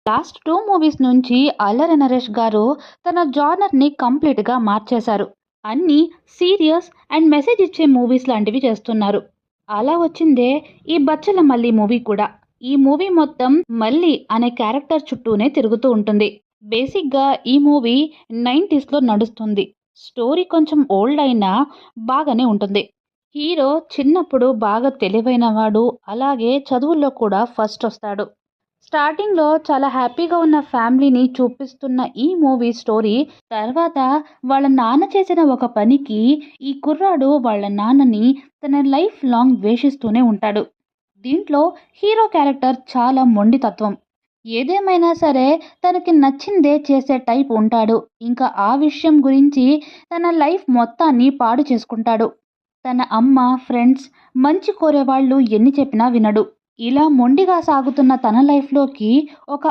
Last 2 movies నుంచి అల్లరి నరేష్ గారు తన జానర్‌ని కంప్లీట్‌గా మార్చేశారు. అన్నీ సీరియస్ అండ్ మెసేజ్ ఇచ్చే మూవీస్ లాంటివి చేస్తున్నారు. అలా వచ్చిందే ఈ 'బచ్చల మల్లి' మూవీ కూడా. ఈ మూవీ మొత్తం మల్లి అనే క్యారెక్టర్ చుట్టూనే తిరుగుతూ ఉంటుంది. బేసిక్‌గా ఈ మూవీ 90స్‌లో నడుస్తుంది. స్టోరీ కొంచెం ఓల్డ్ అయినా బాగానే ఉంటుంది. హీరో చిన్నప్పుడు బాగా తెలివైనవాడు, అలాగే చదువుల్లో కూడా ఫస్ట్ వస్తాడు. స్టార్టింగ్‌లో చాలా హ్యాపీగా ఉన్న ఫ్యామిలీని చూపిస్తున్న ఈ మూవీ స్టోరీ తర్వాత వాళ్ళ నాన్న చేసిన ఒక పనికి ఈ కుర్రాడు వాళ్ళ నాన్నని తన లైఫ్ లాంగ్ ద్వేషిస్తూనే ఉంటాడు. దీంట్లో హీరో క్యారెక్టర్ చాలా మొండితత్వం. ఏదేమైనా సరే తనకి నచ్చిందే చేసే టైప్ ఉంటాడు. ఇంకా ఆ విషయం గురించి తన లైఫ్ మొత్తాన్ని పాడు చేసుకుంటాడు. తన అమ్మ, ఫ్రెండ్స్, మంచి కోరేవాళ్ళు ఎన్ని చెప్పినా వినడు. ఇలా మొండిగా సాగుతున్న తన లైఫ్‌లోకి ఒక